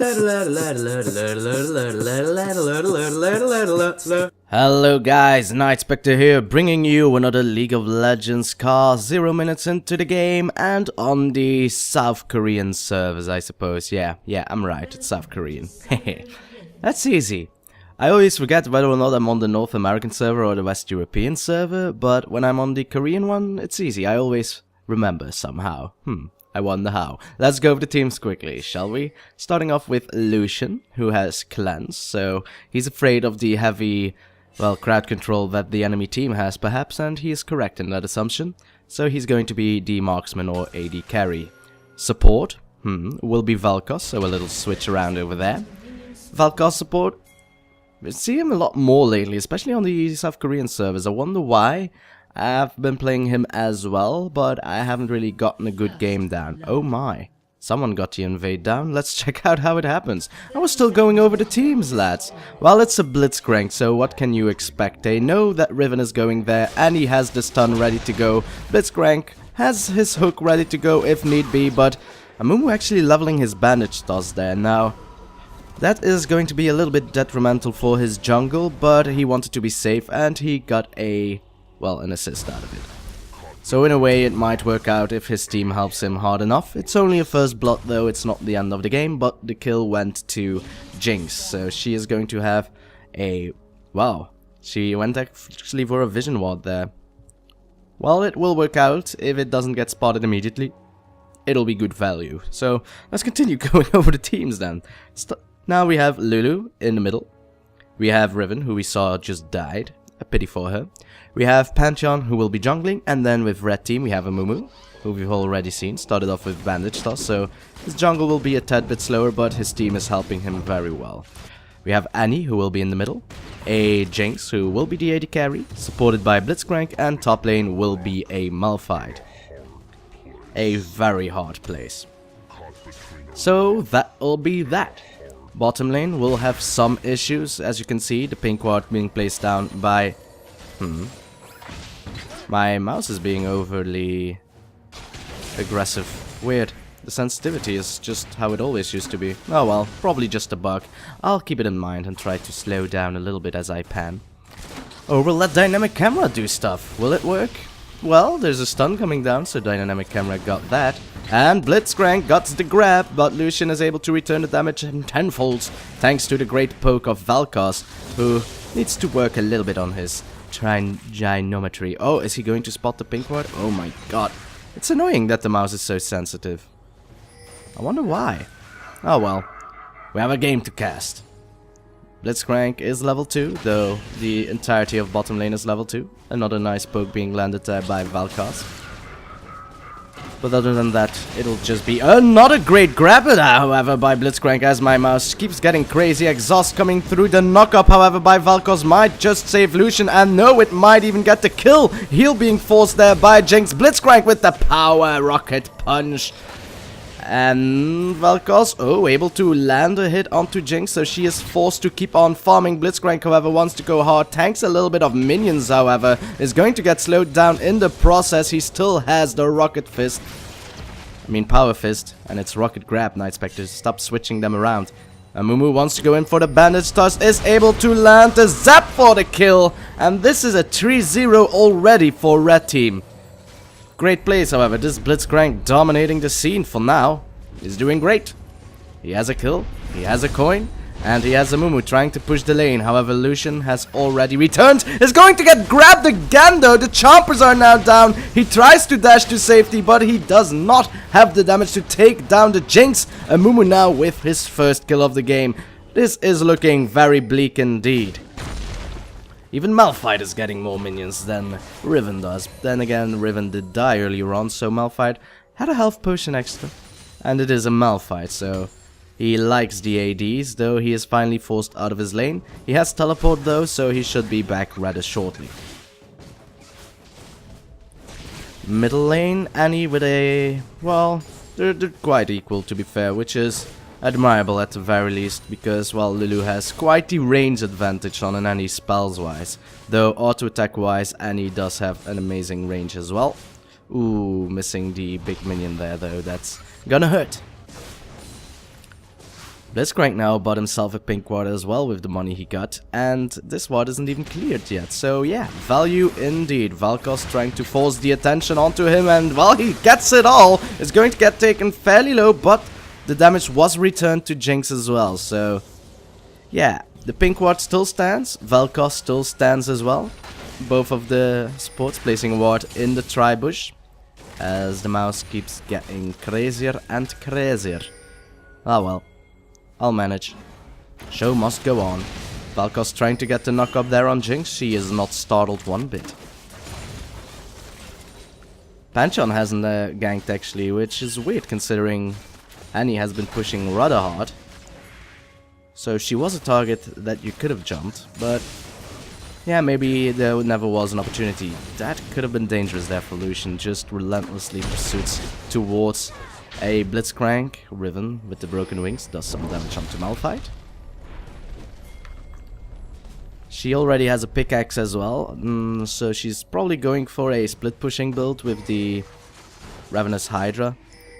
Hello guys, Nightspectre here, bringing you another League of Legends car 0 minutes into the game and on the South Korean servers, I suppose. Yeah, I'm right, it's South Korean. That's easy. I always forget whether or not I'm on the North American server or the West European server, but when I'm on the Korean one, it's easy. I always remember somehow. I wonder how. Let's go over the teams quickly, shall we? Starting off with Lucian, who has cleanse, so he's afraid of the heavy, well, crowd control that the enemy team has perhaps, and he is correct in that assumption. So he's going to be the marksman or AD carry. Support, will be Vel'Koz, so a little switch around over there. Vel'Koz support, we see him a lot more lately, especially on the South Korean servers. I wonder why. I've been playing him as well, but I haven't really gotten a good game down. Oh my. Someone got the invade down. Let's check out how it happens. I was still going over the teams, lads. Well, it's a Blitzcrank, so what can you expect? They know that Riven is going there, and he has the stun ready to go. Blitzcrank has his hook ready to go if need be, but Amumu actually leveling his bandage toss there. Now, that is going to be a little bit detrimental for his jungle, but he wanted to be safe, and he got an assist out of it. So in a way it might work out if his team helps him hard enough. It's only a first blood though, it's not the end of the game, but the kill went to Jinx. So she is going to have she went actually for a vision ward there. Well, it will work out if it doesn't get spotted immediately. It'll be good value. So let's continue going over the teams then. Now we have Lulu in the middle. We have Riven, who we saw just died. A pity for her. We have Pantheon, who will be jungling, and then with red team we have Amumu, who we've already seen, started off with bandage toss, so his jungle will be a tad bit slower, but his team is helping him very well. We have Annie, who will be in the middle, a Jinx, who will be the AD carry, supported by Blitzcrank, and top lane will be a Malphite. A very hard place. So that will be that. Bottom lane will have some issues, as you can see, the pink ward being placed down by... My mouse is being overly aggressive. Weird. The sensitivity is just how it always used to be. Oh well, probably just a bug. I'll keep it in mind and try to slow down a little bit as I pan. Or will that dynamic camera do stuff? Will it work? Well, there's a stun coming down, so dynamic camera got that. And Blitzcrank got the grab, but Lucian is able to return the damage in tenfolds, thanks to the great poke of Vel'Koz, who needs to work a little bit on his trigonometry. Oh, is he going to spot the pink ward? Oh my god. It's annoying that the mouse is so sensitive. I wonder why. Oh well. We have a game to cast. Blitzcrank is level 2, though the entirety of bottom lane is level 2. Another nice poke being landed there by Vel'Koz. But other than that, it'll just be another great grab, however, by Blitzcrank as my mouse keeps getting crazy. Exhaust coming through. The knock-up, however, by Vel'Koz might just save Lucian. And no, it might even get the kill. Heal being forced there by Jinx. Blitzcrank with the power rocket punch. And Vel'Koz, able to land a hit onto Jinx, so she is forced to keep on farming. Blitzcrank, however, wants to go hard. Tanks a little bit of minions, however, is going to get slowed down in the process. He still has the rocket fist. Power fist, and it's rocket grab. Nightspectre, stop switching them around. Amumu wants to go in for the bandage toss, is able to land the zap for the kill, and this is a 3-0 already for red team. Great plays, however. This Blitzcrank dominating the scene for now. He's doing great. He has a kill, he has a coin, and he has Amumu trying to push the lane. However, Lucian has already returned. Is going to get grabbed again, though. The chompers are now down. He tries to dash to safety, but he does not have the damage to take down the Jinx. Amumu now with his first kill of the game. This is looking very bleak indeed. Even Malphite is getting more minions than Riven does. Then again, Riven did die earlier on, so Malphite had a health potion extra. And it is a Malphite, so he likes the ADs, though he is finally forced out of his lane. He has teleport though, so he should be back rather shortly. Middle lane, Annie with a... well, they're quite equal to be fair, which is admirable at the very least, because, well, Lulu has quite the range advantage on an Annie spells wise. Though auto attack wise, Annie does have an amazing range as well. Ooh, missing the big minion there though, that's gonna hurt. Blitzcrank now bought himself a pink ward as well with the money he got, and this ward isn't even cleared yet. So yeah, value indeed. Valkos trying to force the attention onto him, and well, he gets it all. It's going to get taken fairly low, but the damage was returned to Jinx as well. So yeah, the pink ward still stands. Valkos still stands as well. Both of the supports placing a ward in the tri-bush, as the mouse keeps getting crazier and crazier. Ah well. I'll manage. Show must go on. Valkos trying to get the knock up there on Jinx. She is not startled one bit. Pantheon hasn't ganked actually, which is weird considering Annie has been pushing rather hard. So she was a target that you could have jumped, but yeah, maybe there never was an opportunity. That could have been dangerous there for Lucian, just relentlessly pursuits towards a Blitzcrank. Riven with the broken wings does some damage onto Malphite. She already has a pickaxe as well, so she's probably going for a split pushing build with the Ravenous Hydra.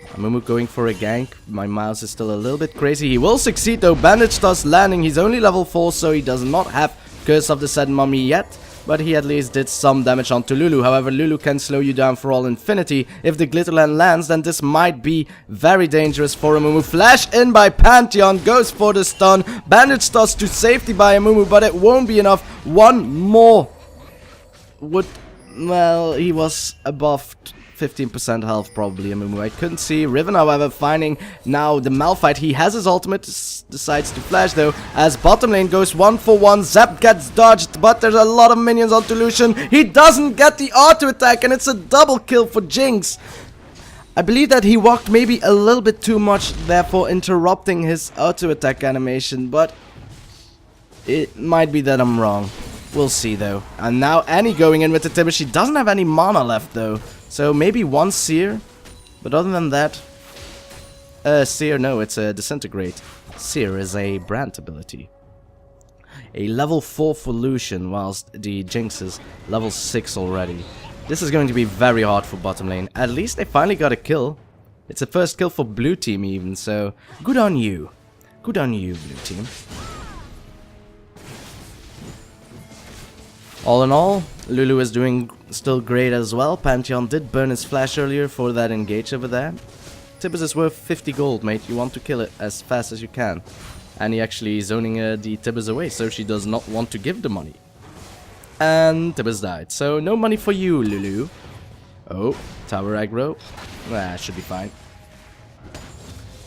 Amumu going for a gank. My mouse is still a little bit crazy. He will succeed though. Bandage does landing. He's only level 4, so he does not have Curse of the Said Mummy yet. But he at least did some damage onto Lulu. However, Lulu can slow you down for all infinity. If the Glitterland lands, then this might be very dangerous for Amumu. Flash in by Pantheon, goes for the stun. Bandage does to safety by Amumu, but it won't be enough. One more would... well, he was above 15% health probably, Amumu. I couldn't see. Riven, however, finding now the Malphite. He has his ultimate, decides to flash though, as bottom lane goes 1-for-1. Zap gets dodged, but there's a lot of minions onto Lucian. He doesn't get the auto attack, and it's a double kill for Jinx. I believe that he walked maybe a little bit too much, therefore interrupting his auto attack animation, but it might be that I'm wrong. We'll see though. And now Annie going in with the Tibber. She doesn't have any mana left though. So maybe one Seer. But other than that... Seer, no, it's a Disintegrate. Seer is a brand ability. A level 4 for Lucian, whilst the Jinx is level 6 already. This is going to be very hard for bottom lane. At least they finally got a kill. It's a first kill for blue team even, so good on you. Good on you, blue team. All in all, Lulu is doing still great as well. Pantheon did burn his flash earlier for that engage over there. Tibbers is worth 50 gold, mate. You want to kill it as fast as you can. And he actually is zoning the Tibbers away, so she does not want to give the money. And Tibbers died, so no money for you, Lulu. Oh, tower aggro. Should be fine.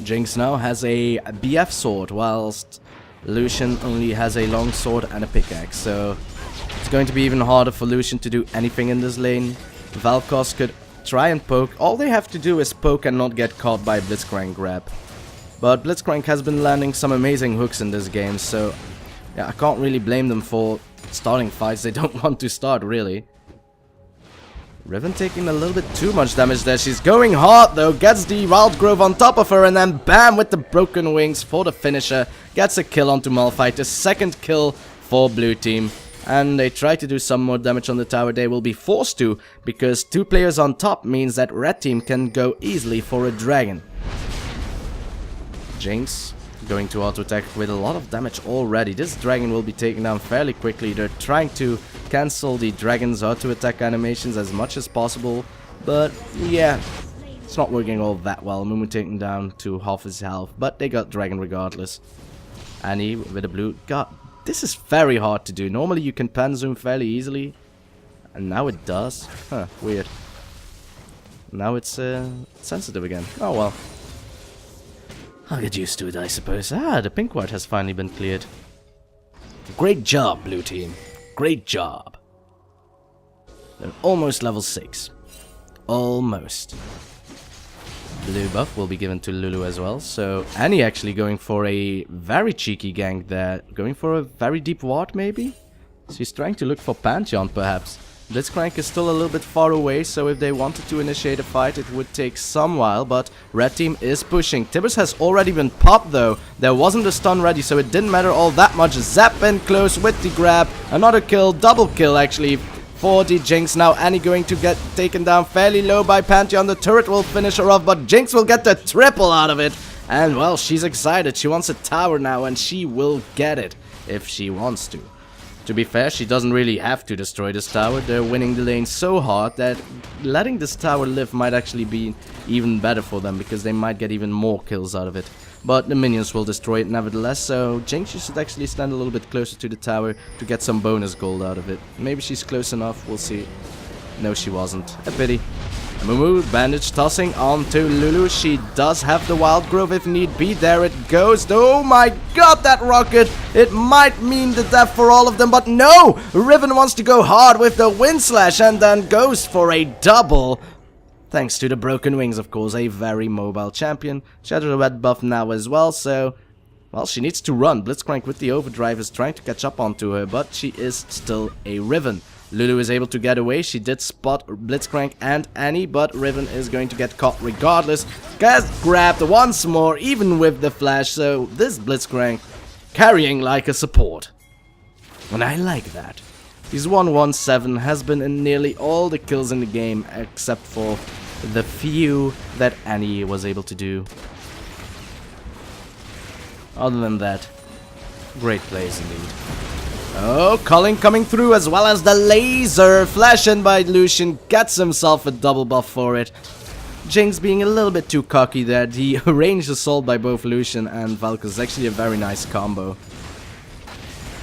Jinx now has a BF sword, whilst Lucian only has a long sword and a pickaxe, so... it's going to be even harder for Lucian to do anything in this lane. Valkos could try and poke. All they have to do is poke and not get caught by Blitzcrank grab. But Blitzcrank has been landing some amazing hooks in this game, so yeah, I can't really blame them for starting fights they don't want to start, really. Riven taking a little bit too much damage there. She's going hard though, gets the Wild Grove on top of her, and then bam with the broken wings for the finisher. Gets a kill onto Malphite, the second kill for blue team. And they try to do some more damage on the tower. They will be forced to, because 2 players on top means that red team can go easily for a dragon. Jinx going to auto attack with a lot of damage already. This dragon will be taken down fairly quickly. They're trying to cancel the dragon's auto attack animations as much as possible, but yeah, it's not working all that well. Mumu taken down to half his health, but they got dragon regardless. Annie with a blue. God, this is very hard to do. Normally you can pan zoom fairly easily, and now it does. Huh, weird. Now it's sensitive again. Oh well. I'll get used to it, I suppose. Ah, the pink ward has finally been cleared. Great job, blue team. Great job. They're almost level 6. Almost. Blue buff will be given to Lulu as well. So Annie actually going for a very cheeky gank there. Going for a very deep ward, maybe? She's trying to look for Pantheon, perhaps. Blitzcrank is still a little bit far away, so if they wanted to initiate a fight, it would take some while, but red team is pushing. Tibbers has already been popped though. There wasn't a stun ready, so it didn't matter all that much. Zap in close with the grab. Another kill, double kill actually for the Jinx. Now Annie going to get taken down fairly low by Pantheon. The turret will finish her off, but Jinx will get the triple out of it. And well, she's excited. She wants a tower now, and she will get it if she wants to. To be fair, she doesn't really have to destroy this tower. They're winning the lane so hard that letting this tower live might actually be even better for them, because they might get even more kills out of it. But the minions will destroy it nevertheless, so Jinx should actually stand a little bit closer to the tower to get some bonus gold out of it. Maybe she's close enough, we'll see. No, she wasn't. A pity. Mumu, bandage tossing onto Lulu. She does have the wild growth if need be. There it goes. Oh my god, that rocket! It might mean the death for all of them, but no! Riven wants to go hard with the wind slash and then goes for a double. Thanks to the broken wings, of course, a very mobile champion. She has a red buff now as well, so... well, she needs to run. Blitzcrank with the overdrive is trying to catch up onto her, but she is still a Riven. Lulu is able to get away. She did spot Blitzcrank and Annie, but Riven is going to get caught regardless. Gets grabbed once more, even with the flash, so this Blitzcrank carrying like a support. And I like that. His 117 has been in nearly all the kills in the game, except for the few that Annie was able to do. Other than that, great plays indeed. Oh, Colin coming through as well as the laser flash in by Lucian gets himself a double buff for it. Jinx being a little bit too cocky there. The ranged assault by both Lucian and Valkyrie is actually a very nice combo.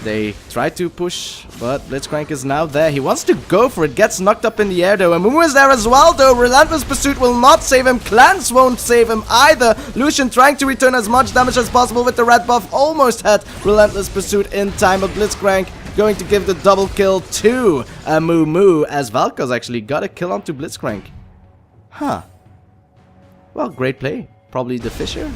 They try to push, but Blitzcrank is now there. He wants to go for it, gets knocked up in the air though. And Mumu is there as well though. Relentless Pursuit will not save him. Clans won't save him either. Lucian trying to return as much damage as possible with the red buff. Almost had Relentless Pursuit in time, but Blitzcrank going to give the double kill to Mumu as Valkos actually got a kill onto Blitzcrank. Huh. Well, great play. Probably the Fisher.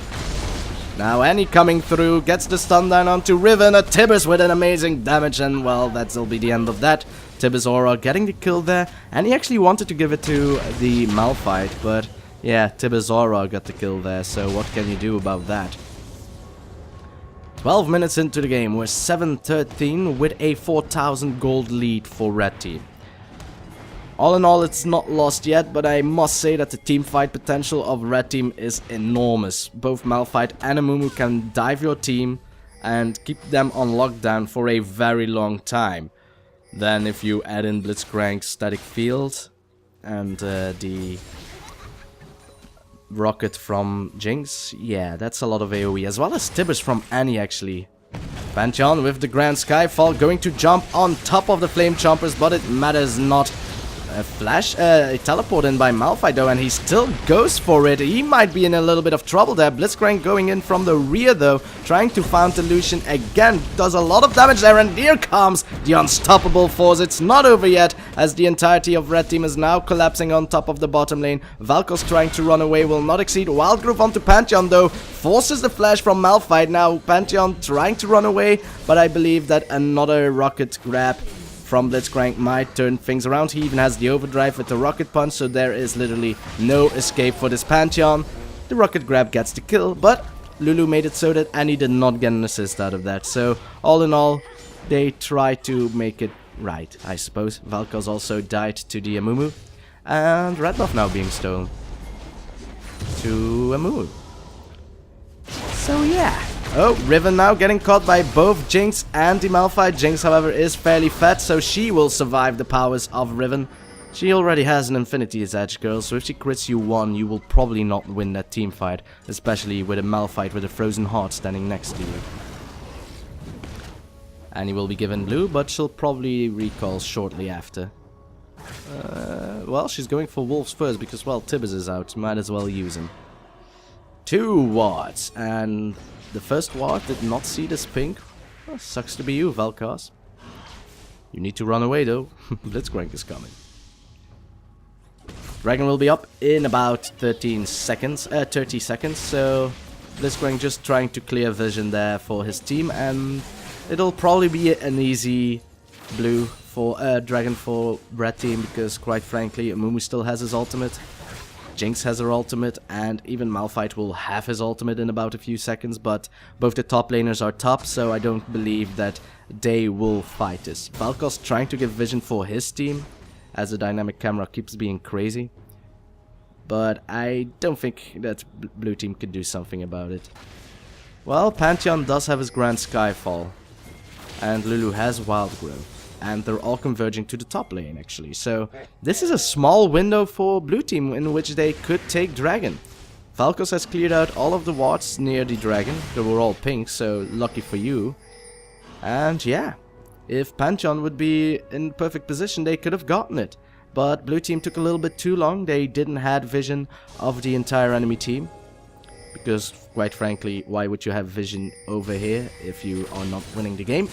Now Annie coming through, gets the stun down onto Riven, a Tibbers with an amazing damage, and well, that'll be the end of that. Tibbers Aura getting the kill there, and he actually wanted to give it to the Malphite, but yeah, Tibbers Aura got the kill there, so what can you do about that? 12 minutes into the game, we're 7-13 with a 4,000 gold lead for Red Team. All in all, it's not lost yet, but I must say that the team fight potential of Red Team is enormous. Both Malphite and Amumu can dive your team and keep them on lockdown for a very long time. Then if you add in Blitzcrank's static field and the rocket from Jinx, yeah, that's a lot of AoE, as well as Tibbers from Annie actually. Pantheon with the Grand Skyfall going to jump on top of the Flame Chompers, but it matters not. A teleport in by Malphite though, and he still goes for it. He might be in a little bit of trouble there. Blitzcrank going in from the rear though, trying to found Lucian again. Does a lot of damage there, and here comes the unstoppable force. It's not over yet, as the entirety of Red Team is now collapsing on top of the bottom lane. Valkos trying to run away, will not exceed. Wild Growth onto Pantheon though, forces the flash from Malphite. Now Pantheon trying to run away, but I believe that another rocket grab from Blitzcrank might turn things around. He even has the overdrive with the rocket punch, so there is literally no escape for this Pantheon. The rocket grab gets the kill, but Lulu made it so that Annie did not get an assist out of that. So all in all, they try to make it right, I suppose. Valkos also died to the Amumu, and red buff now being stolen to Amumu. So yeah. Oh, Riven now getting caught by both Jinx and the Malphite. Jinx, however, is fairly fat, so she will survive the powers of Riven. She already has an Infinity's Edge, girl, so if she crits you one, you will probably not win that team fight, especially with a Malphite with a frozen heart standing next to you. Annie will be given blue, but she'll probably recall shortly after. Well, she's going for Wolves first because, well, Tibbers is out. Might as well use him. 2 wards, and the first ward did not see this pink. Well, sucks to be you, Valkos. You need to run away though. Blitzcrank is coming. Dragon will be up in about 30 seconds, so Blitzcrank just trying to clear vision there for his team, and it'll probably be an easy blue for Dragon for Red Team, because quite frankly, Amumu still has his ultimate. Jinx has her ultimate, and even Malphite will have his ultimate in about a few seconds, but both the top laners are top, so I don't believe that they will fight this. Valkos trying to give vision for his team, as the dynamic camera keeps being crazy. but I don't think that blue team could do something about it. Well, Pantheon does have his Grand Skyfall, and Lulu has Wild Grow, and they're all converging to the top lane actually. So this is a small window for blue team in which they could take Dragon. Valkos has cleared out all of the wards near the Dragon. They were all pink, so lucky for you. And yeah, if Pantheon would be in perfect position, they could have gotten it. But blue team took a little bit too long. They didn't have vision of the entire enemy team. Because, quite frankly, why would you have vision over here if you are not winning the game?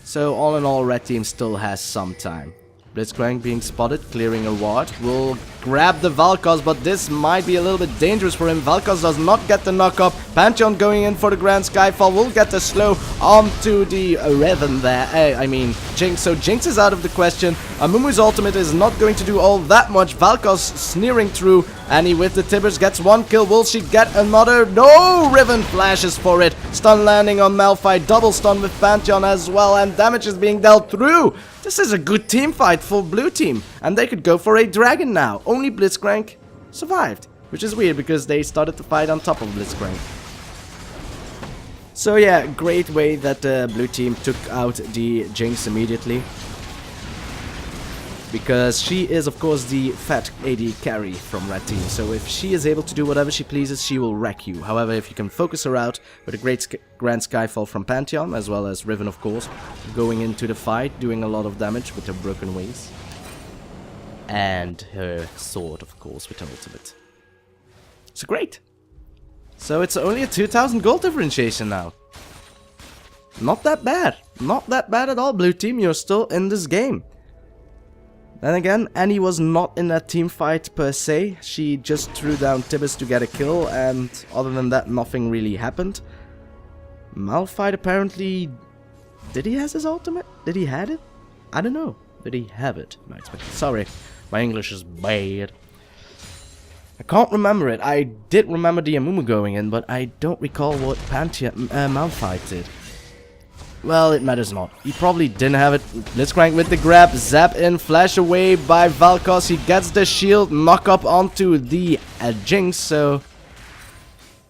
So, all in all, red team still has some time. Blitzcrank being spotted, clearing a ward, will grab the Valkos, but this might be a little bit dangerous for him. Valkos does not get the knock up. Pantheon going in for the Grand Skyfall will get the slow onto the Riven there. I mean, Jinx. So Jinx is out of the question. Amumu's ultimate is not going to do all that much. Valkos sneering through. Annie with the Tibbers gets one kill. Will she get another? No! Riven flashes for it. Stun landing on Malphite. Double stun with Pantheon as well. And damage is being dealt through. This is a good team fight for blue team. And they could go for a dragon now. Only Blitzcrank survived. Which is weird because they started the fight on top of Blitzcrank. So yeah, great way that the blue team took out the Jinx immediately. Because she is of course the fat AD carry from red team. So if she is able to do whatever she pleases, she will wreck you. However, if you can focus her out with a great Grand Skyfall from Pantheon, as well as Riven of course, going into the fight, doing a lot of damage with her broken wings. And her sword of course with her ultimate. So great! So it's only a 2000 gold differentiation now. Not that bad. Not that bad at all, blue team. You're still in this game. Then again, Annie was not in that team fight per se. She just threw down Tibbers to get a kill, and other than that, nothing really happened. Malphite apparently... Did he have his ultimate? Did he have it? I don't know. Did he have it? Nightspectre. Sorry, my English is bad. I can't remember it. I did remember the Amumu going in, but I don't recall what Malphite did. Well, it matters not. He probably didn't have it. Blitzcrank with the grab. Zap in. Flash away by Valkos. He gets the shield. Knock up onto the Jinx. So,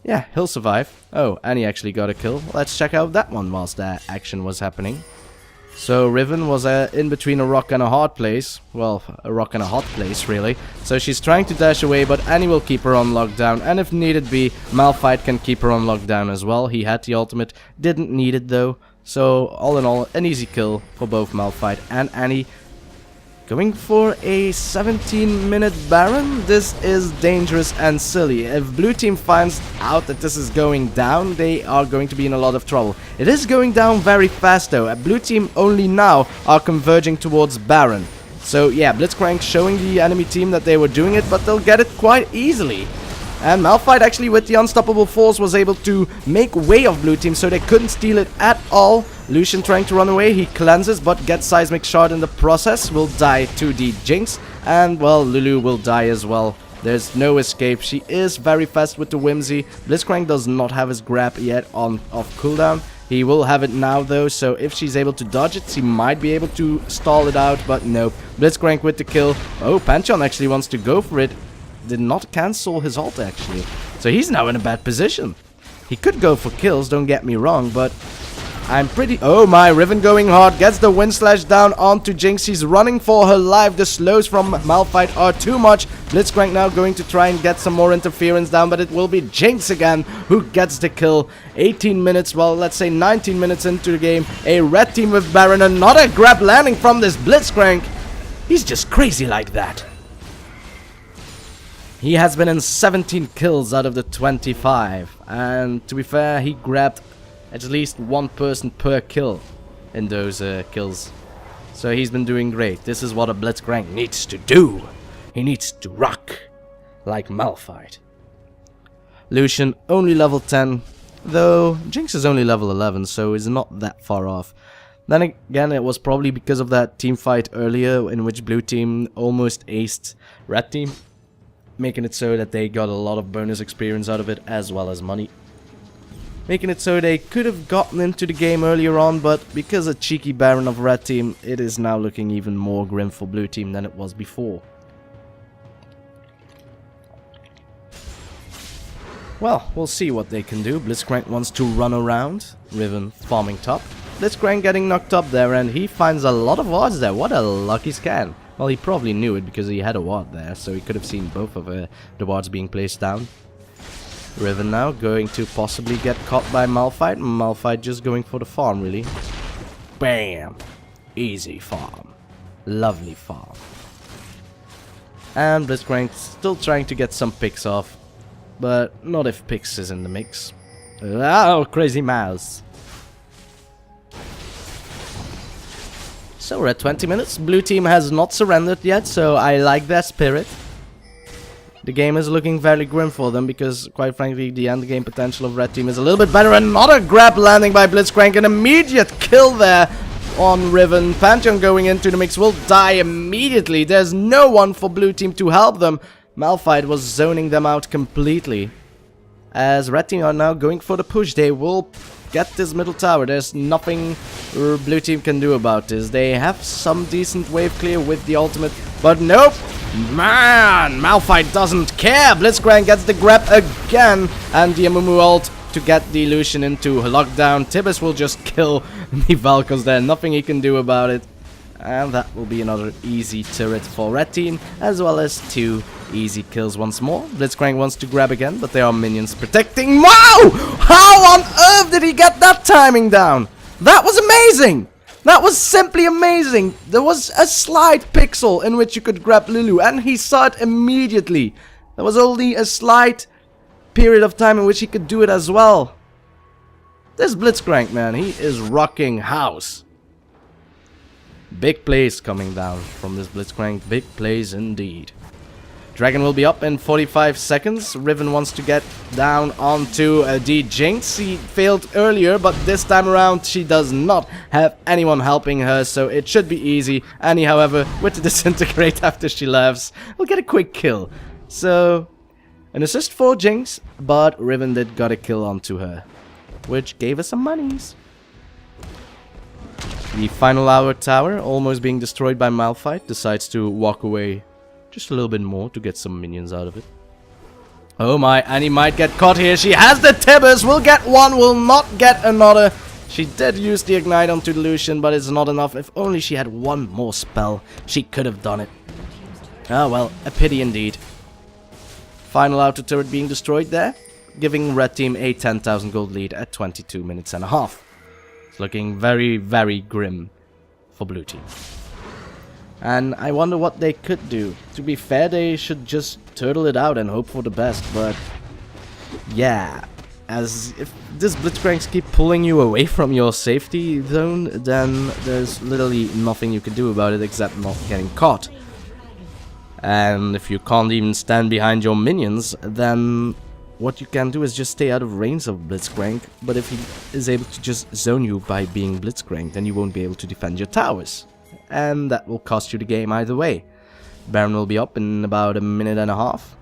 yeah, he'll survive. Oh, and he actually got a kill. Let's check out that one whilst that action was happening. So, Riven was in between a rock and a hard place. Well, a rock and a hot place, really. So, she's trying to dash away, but Annie will keep her on lockdown. And if needed be, Malphite can keep her on lockdown as well. He had the ultimate. Didn't need it, though. So, all in all, an easy kill for both Malphite and Annie. Going for a 17-minute Baron? This is dangerous and silly. If blue team finds out that this is going down, they are going to be in a lot of trouble. It is going down very fast though. Blue team only now are converging towards Baron. So yeah, Blitzcrank showing the enemy team that they were doing it, but they'll get it quite easily. And Malphite actually with the unstoppable force was able to make way of blue team, so they couldn't steal it at all. Lucian trying to run away, he cleanses but gets seismic shard in the process, will die to the Jinx, and well, Lulu will die as well. There's no escape. She is very fast with the Whimsy. Blitzcrank does not have his grab yet off cooldown. He will have it now though, so if she's able to dodge it, she might be able to stall it out, but nope. Blitzcrank with the kill. Oh, Pantheon actually wants to go for it. Did not cancel his ult actually. So he's now in a bad position. He could go for kills, don't get me wrong, but I'm pretty... Oh my, Riven going hard, gets the wind slash down onto Jinx. She's running for her life. The slows from Malphite are too much. Blitzcrank now going to try and get some more interference down, but it will be Jinx again who gets the kill. 18 minutes, well, let's say 19 minutes into the game. A red team with Baron, another grab landing from this Blitzcrank. He's just crazy like that. He has been in 17 kills out of the 25, and to be fair, he grabbed at least one person per kill in those kills. So he's been doing great. This is what a Blitzcrank needs to do. He needs to rock like Malphite. Lucian only level 10, though Jinx is only level 11, so he's not that far off. Then again, it was probably because of that team fight earlier in which blue team almost aced red team, making it so that they got a lot of bonus experience out of it as well as money. Making it so they could have gotten into the game earlier on, but because of cheeky Baron of red team, it is now looking even more grim for blue team than it was before. Well, we'll see what they can do. Blitzcrank wants to run around. Riven farming top. Blitzcrank getting knocked up there, and he finds a lot of wards there. What a lucky scan. Well, he probably knew it because he had a ward there, so he could have seen both of the wards being placed down. Riven now going to possibly get caught by Malphite. Malphite just going for the farm, really. Bam! Easy farm. Lovely farm. And Blitzcrank still trying to get some picks off. But not if Pix is in the mix. Oh, crazy mouse. So we're at 20 minutes. Blue team has not surrendered yet, so I like their spirit. The game is looking very grim for them because, quite frankly, the end game potential of red team is a little bit better. Another grab landing by Blitzcrank. An immediate kill there on Riven. Pantheon going into the mix will die immediately. There's no one for blue team to help them. Malphite was zoning them out completely. As red team are now going for the push, they will get this middle tower. There's nothing blue team can do about this. They have some decent wave clear with the ultimate, but nope. Man, Malphite doesn't care. Blitzcrank gets the grab again, and the Amumu ult to get the illusion into lockdown. Tibbus will just kill the Valkos there. Nothing he can do about it. And that will be another easy turret for red team, as well as 2 easy kills once more. Blitzcrank wants to grab again, but there are minions protecting. Wow! How on earth did he get that timing down? That was amazing! That was simply amazing! There was a slight pixel in which you could grab Lulu, and he saw it immediately. There was only a slight period of time in which he could do it as well. This Blitzcrank, man, he is rocking house. Big plays coming down from this Blitzcrank. Big plays indeed. Dragon will be up in 45 seconds. Riven wants to get down onto the Jinx. She failed earlier, but this time around she does not have anyone helping her, so it should be easy. Annie, however, with the disintegrate after she laughs, will get a quick kill. So, an assist for Jinx, but Riven did got a kill onto her, which gave us some monies. The final hour tower, almost being destroyed by Malphite, decides to walk away just a little bit more to get some minions out of it. Oh my, Annie might get caught here. She has the Tibbers, will get one, will not get another. She did use the ignite onto the Lucian, but it's not enough. If only she had one more spell, she could have done it. Ah well, a pity indeed. Final outer turret being destroyed there, giving red team a 10,000 gold lead at 22 minutes and a half. It's looking very, very grim for blue team. And I wonder what they could do. To be fair, they should just turtle it out and hope for the best, but yeah, as if this Blitzcranks keep pulling you away from your safety zone, then there's literally nothing you can do about it except not getting caught. And if you can't even stand behind your minions, then what you can do is just stay out of range of Blitzcrank. But if he is able to just zone you by being Blitzcrank, then you won't be able to defend your towers. And that will cost you the game either way. Baron will be up in about a minute and a half.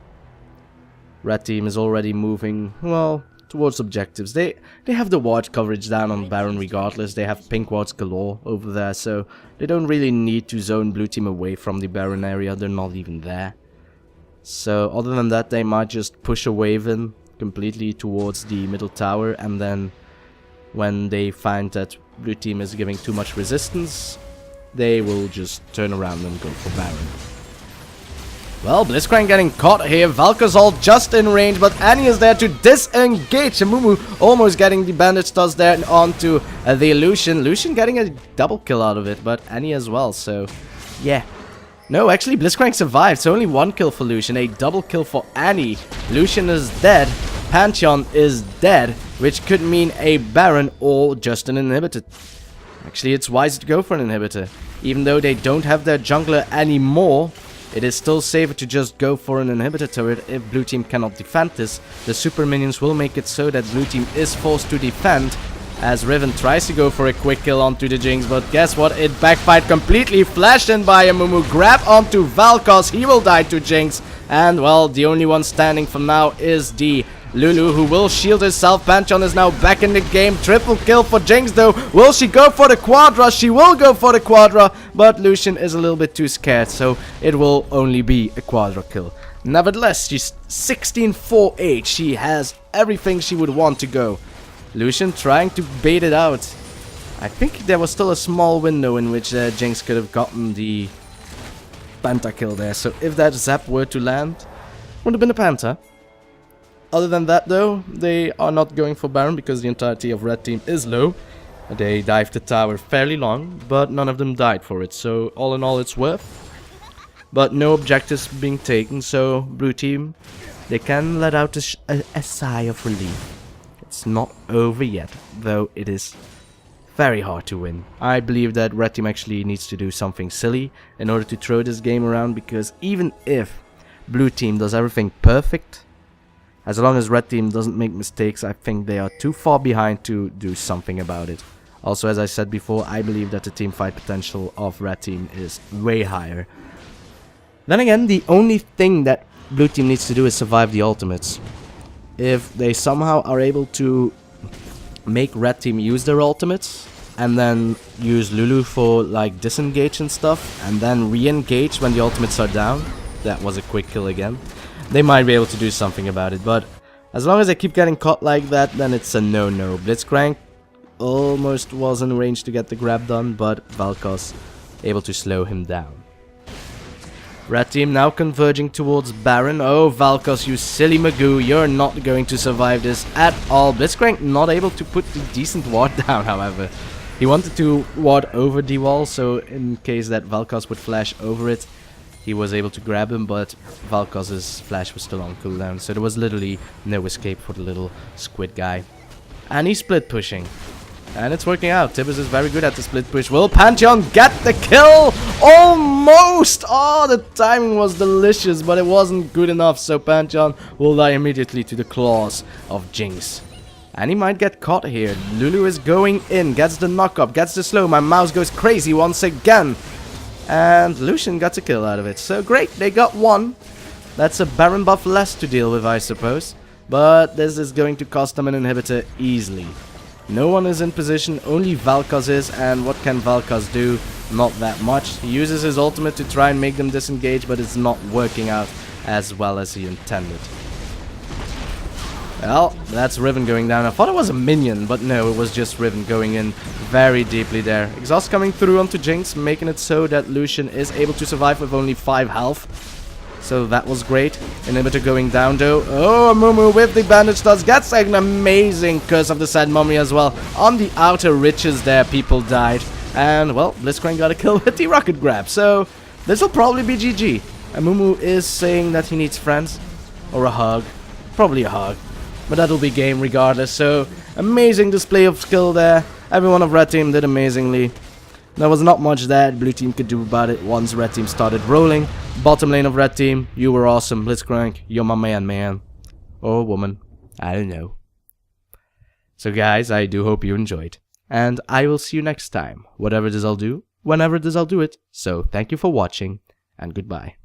Red team is already moving, well, towards objectives. They have the ward coverage down on Baron regardless. They have pink wards galore over there, so they don't really need to zone blue team away from the Baron area. They're not even there. So other than that, they might just push a wave in completely towards the middle tower, and then when they find that blue team is giving too much resistance, they will just turn around and go for Baron. Well, Blitzcrank getting caught here. Valkos all just in range, but Annie is there to disengage. Amumu almost getting the bandage toss there onto the Lucian. Lucian getting a double kill out of it, but Annie as well, so yeah. No, actually Blitzcrank survived, so only 1 kill for Lucian, a double kill for Annie. Lucian is dead, Pantheon is dead, which could mean a Baron or just an inhibitor. Actually, it's wise to go for an inhibitor. Even though they don't have their jungler anymore, it is still safer to just go for an inhibitor turret if blue team cannot defend this. The super minions will make it so that blue team is forced to defend, as Riven tries to go for a quick kill onto the Jinx, but guess what? It backfired completely. Flashed in by Amumu, grab onto Valkos, he will die to Jinx, and well, the only one standing for now is the Lulu, who will shield herself. Pantheon is now back in the game. Triple kill for Jinx though. Will she go for the Quadra? She will go for the Quadra, but Lucian is a little bit too scared, so it will only be a Quadra kill. Nevertheless, she's 16-4-8. She has everything she would want to go. Lucian trying to bait it out. I think there was still a small window in which Jinx could have gotten the pentakill there. So if that zap were to land, would have been a penta. Other than that though, they are not going for Baron because the entirety of red team is low. They dived the tower fairly long, but none of them died for it. So all in all, it's worth. But no objectives being taken, so blue team, they can let out a sigh of relief. It's not over yet, though it is very hard to win. I believe that red team actually needs to do something silly in order to throw this game around, because even if blue team does everything perfect, as long as red team doesn't make mistakes, I think they are too far behind to do something about it. Also, as I said before, I believe that the team fight potential of red team is way higher. Then again, the only thing that blue team needs to do is survive the ultimates. If they somehow are able to make red team use their ultimates and then use Lulu for like disengage and stuff and then re-engage when the ultimates are down, that was a quick kill again, they might be able to do something about it. But as long as they keep getting caught like that, then it's a no-no. Blitzcrank almost was in range to get the grab done, but Valkos able to slow him down. Red team now converging towards Baron. Oh, Valkos, you silly Magoo, you're not going to survive this at all. Blitzcrank not able to put the decent ward down, however. He wanted to ward over the wall, so in case that Valkos would flash over it, he was able to grab him, but Valkos' flash was still on cooldown, so there was literally no escape for the little squid guy. And he's split pushing. And it's working out. Tibbers is very good at the split push. Will Pantheon get the kill? Almost! Oh, the timing was delicious, but it wasn't good enough. So Pantheon will die immediately to the claws of Jinx. And he might get caught here. Lulu is going in, gets the knock up, gets the slow. My mouse goes crazy once again. And Lucian got a kill out of it. So great, they got one. That's a Baron buff less to deal with, I suppose. But this is going to cost them an inhibitor easily. No one is in position, only Valkos is, and what can Valkos do? Not that much. He uses his ultimate to try and make them disengage, but it's not working out as well as he intended. Well, that's Riven going down. I thought it was a minion, but no, it was just Riven going in very deeply there. Exhaust coming through onto Jinx, making it so that Lucian is able to survive with only 5 health. So that was great. Inhibitor going down though. Oh, Mumu with the bandage does gets an amazing Curse of the Sad Mummy as well. On the outer riches there, people died. And, well, Blitzcrank got a kill with the rocket grab. So, this will probably be GG. And Mumu is saying that he needs friends. Or a hug. Probably a hug. But that'll be game regardless. So, amazing display of skill there. Everyone of red team did amazingly. There was not much that blue team could do about it once red team started rolling. Bottom lane of red team, you were awesome. Blitzcrank, you're my man. Or woman, I don't know. So guys, I do hope you enjoyed. And I will see you next time. Whatever it is I'll do, whenever it is I'll do it. So thank you for watching, and goodbye.